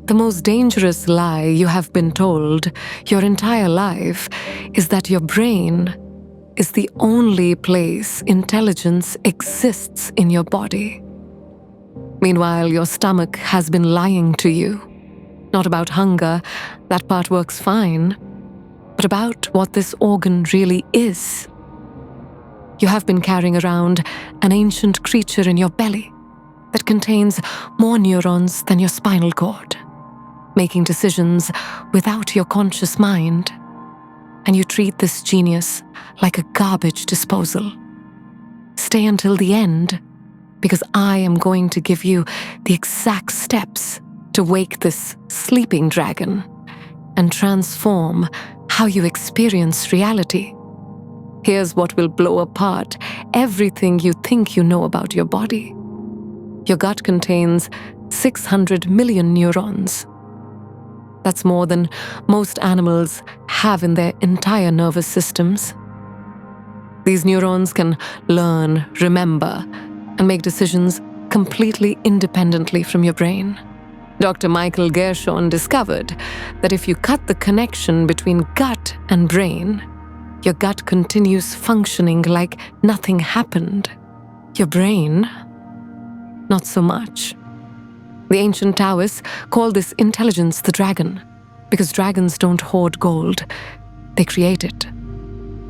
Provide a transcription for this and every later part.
The most dangerous lie you have been told your entire life is that your brain is the only place intelligence exists in your body. Meanwhile, your stomach has been lying to you. Not about hunger, that part works fine, but about what this organ really is. You have been carrying around an ancient creature in your belly that contains more neurons than your spinal cord, making decisions without your conscious mind. And you treat this genius like a garbage disposal. Stay until the end, because I am going to give you the exact steps to wake this sleeping dragon and transform how you experience reality. Here's what will blow apart everything you think you know about your body. Your gut contains 600 million neurons. That's more than most animals have in their entire nervous systems. These neurons can learn, remember, and make decisions completely independently from your brain. Dr. Michael Gershon discovered that if you cut the connection between gut and brain, your gut continues functioning like nothing happened. Your brain, not so much. The ancient Taoists called this intelligence the dragon, because dragons don't hoard gold, they create it.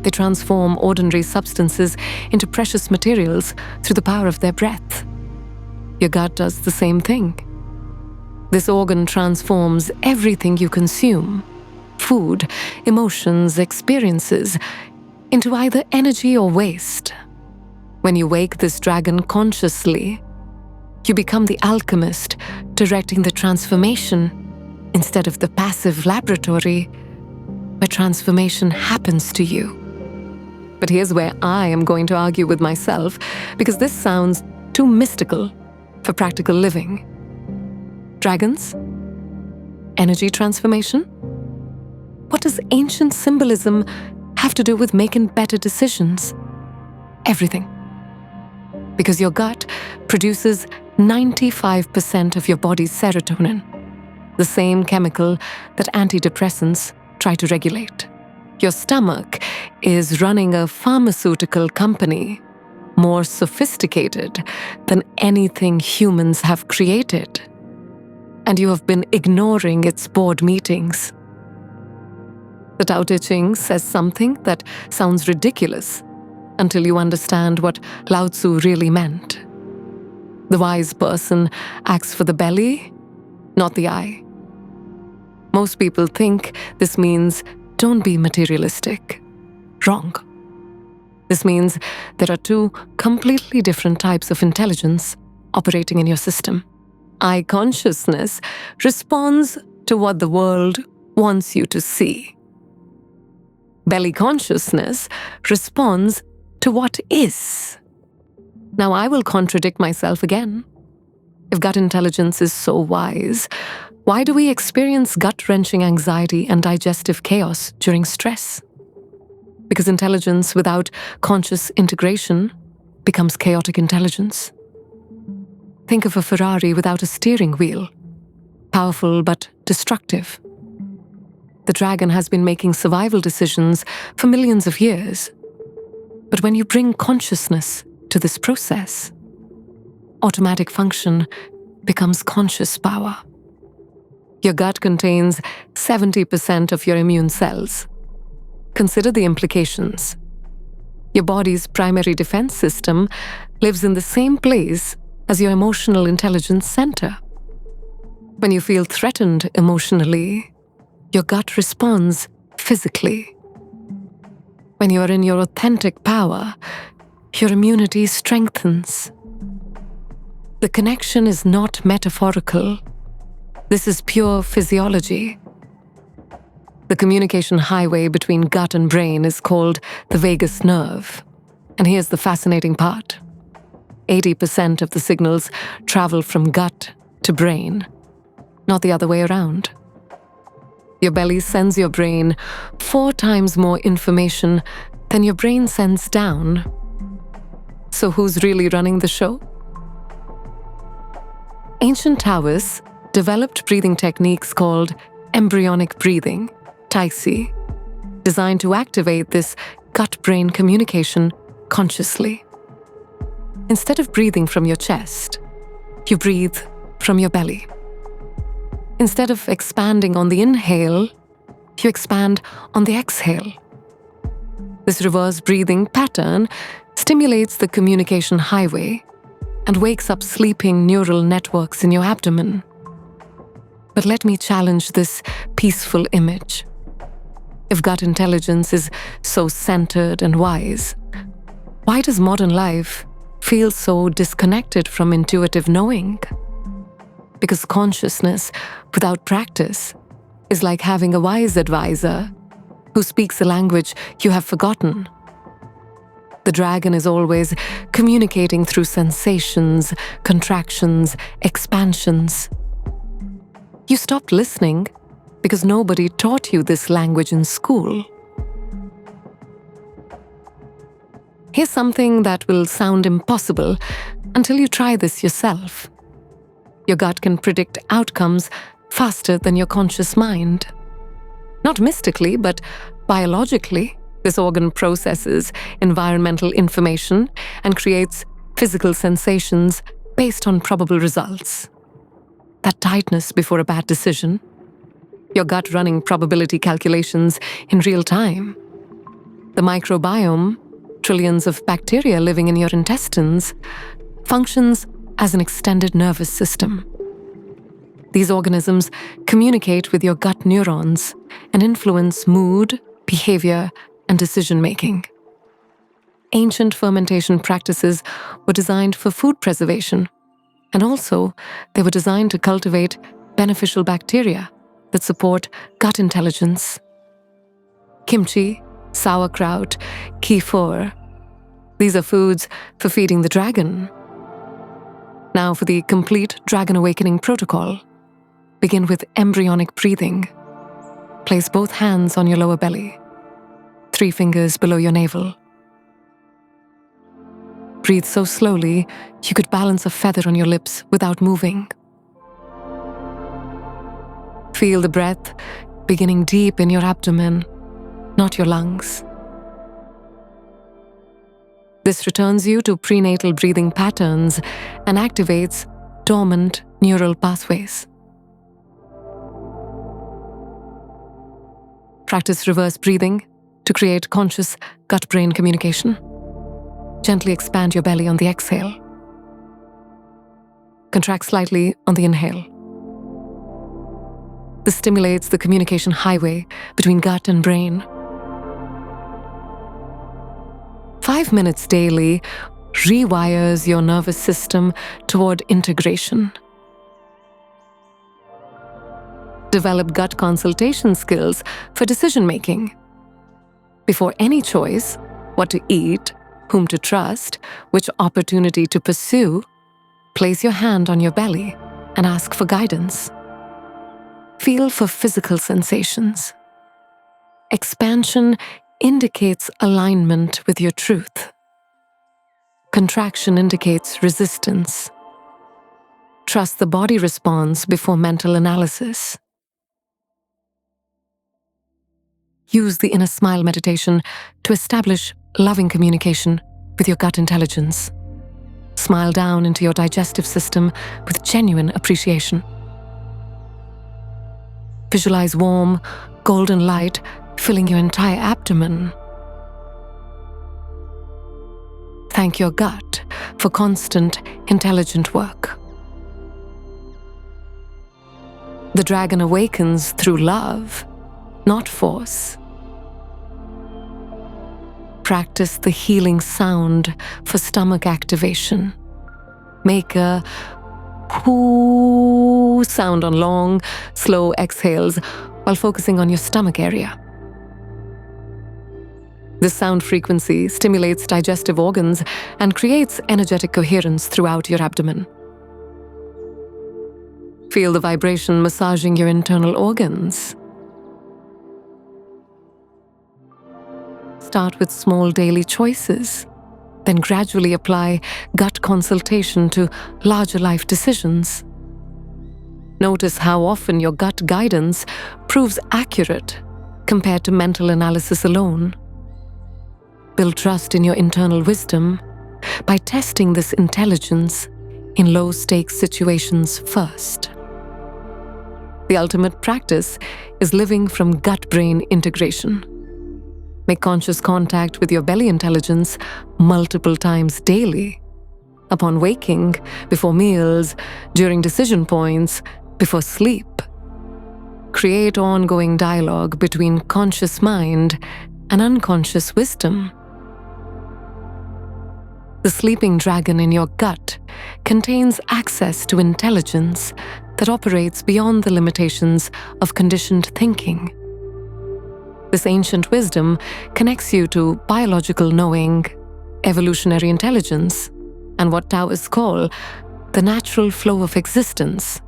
They transform ordinary substances into precious materials through the power of their breath. Your gut does the same thing. This organ transforms everything you consume, food, emotions, experiences, into either energy or waste. When you wake this dragon consciously, you become the alchemist directing the transformation instead of the passive laboratory where transformation happens to you. But here's where I am going to argue with myself, because this sounds too mystical for practical living. Dragons? Energy transformation? What does ancient symbolism have to do with making better decisions? Everything. Because your gut produces 95% of your body's serotonin, the same chemical that antidepressants try to regulate. Your stomach is running a pharmaceutical company more sophisticated than anything humans have created. And you have been ignoring its board meetings. The Tao Te Ching says something that sounds ridiculous until you understand what Lao Tzu really meant. The wise person acts for the belly, not the eye. Most people think this means don't be materialistic. Wrong. This means there are two completely different types of intelligence operating in your system. Eye consciousness responds to what the world wants you to see. Belly consciousness responds to what is. Now I will contradict myself again. If gut intelligence is so wise, why do we experience gut-wrenching anxiety and digestive chaos during stress? Because intelligence without conscious integration becomes chaotic intelligence. Think of a Ferrari without a steering wheel. Powerful but destructive. The dragon has been making survival decisions for millions of years. But when you bring consciousness to this process, automatic function becomes conscious power. Your gut contains 70% of your immune cells. Consider the implications. Your body's primary defense system lives in the same place as your emotional intelligence center. When you feel threatened emotionally, your gut responds physically. When you are in your authentic power, your immunity strengthens. The connection is not metaphorical. This is pure physiology. The communication highway between gut and brain is called the vagus nerve. And here's the fascinating part. 80% of the signals travel from gut to brain, not the other way around. Your belly sends your brain 4 times more information than your brain sends down. So who's really running the show? Ancient Taoists developed breathing techniques called embryonic breathing, TAISI, designed to activate this gut-brain communication consciously. Instead of breathing from your chest, you breathe from your belly. Instead of expanding on the inhale, you expand on the exhale. This reverse breathing pattern stimulates the communication highway and wakes up sleeping neural networks in your abdomen. But let me challenge this peaceful image. If gut intelligence is so centered and wise, why does modern life feel so disconnected from intuitive knowing? Because consciousness without practice is like having a wise advisor who speaks a language you have forgotten. The dragon is always communicating through sensations, contractions, expansions. You stopped listening because nobody taught you this language in school. Here's something that will sound impossible until you try this yourself. Your gut can predict outcomes faster than your conscious mind. Not mystically, but biologically, this organ processes environmental information and creates physical sensations based on probable results. That tightness before a bad decision, your gut running probability calculations in real time. The microbiome, trillions of bacteria living in your intestines, functions as an extended nervous system. These organisms communicate with your gut neurons and influence mood, behavior, and decision-making. Ancient fermentation practices were designed for food preservation, and also they were designed to cultivate beneficial bacteria that support gut intelligence. Kimchi, sauerkraut, kefir. These are foods for feeding the dragon. Now for the complete dragon awakening protocol. Begin with embryonic breathing. Place both hands on your lower belly, 3 fingers below your navel. Breathe so slowly you could balance a feather on your lips without moving. Feel the breath beginning deep in your abdomen, not your lungs. This returns you to prenatal breathing patterns and activates dormant neural pathways. Practice reverse breathing to create conscious gut-brain communication. Gently expand your belly on the exhale. Contract slightly on the inhale. This stimulates the communication highway between gut and brain. 5 minutes daily rewires your nervous system toward integration. Develop gut consultation skills for decision-making. Before any choice, what to eat, whom to trust, which opportunity to pursue, place your hand on your belly and ask for guidance. Feel for physical sensations. Expansion indicates alignment with your truth. Contraction indicates resistance. Trust the body response before mental analysis. Use the inner smile meditation to establish loving communication with your gut intelligence. Smile down into your digestive system with genuine appreciation. Visualize warm, golden light filling your entire abdomen. Thank your gut for constant, intelligent work. The dragon awakens through love, not force. Practice the healing sound for stomach activation. Make a whoo sound on long, slow exhales while focusing on your stomach area. This sound frequency stimulates digestive organs and creates energetic coherence throughout your abdomen. Feel the vibration massaging your internal organs. Start with small daily choices, then gradually apply gut consultation to larger life decisions. Notice how often your gut guidance proves accurate compared to mental analysis alone. Build trust in your internal wisdom by testing this intelligence in low-stakes situations first. The ultimate practice is living from gut-brain integration. Make conscious contact with your belly intelligence multiple times daily. Upon waking, before meals, during decision points, before sleep. Create ongoing dialogue between conscious mind and unconscious wisdom. The sleeping dragon in your gut contains access to intelligence that operates beyond the limitations of conditioned thinking. This ancient wisdom connects you to biological knowing, evolutionary intelligence, and what Taoists call the natural flow of existence.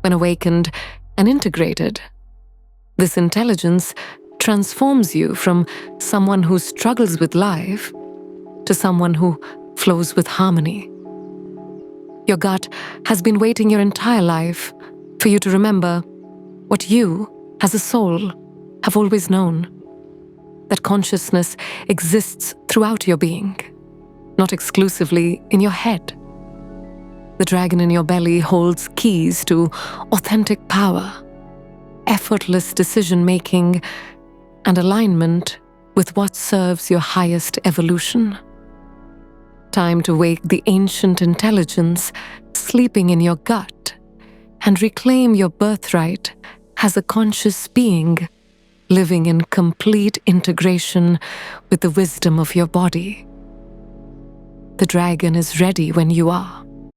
When awakened and integrated, this intelligence transforms you from someone who struggles with life to someone who flows with harmony. Your gut has been waiting your entire life for you to remember what you, as a soul, have always known: that consciousness exists throughout your being, not exclusively in your head. The dragon in your belly holds keys to authentic power, effortless decision-making, and alignment with what serves your highest evolution. Time to wake the ancient intelligence sleeping in your gut and reclaim your birthright as a conscious being living in complete integration with the wisdom of your body. The dragon is ready when you are.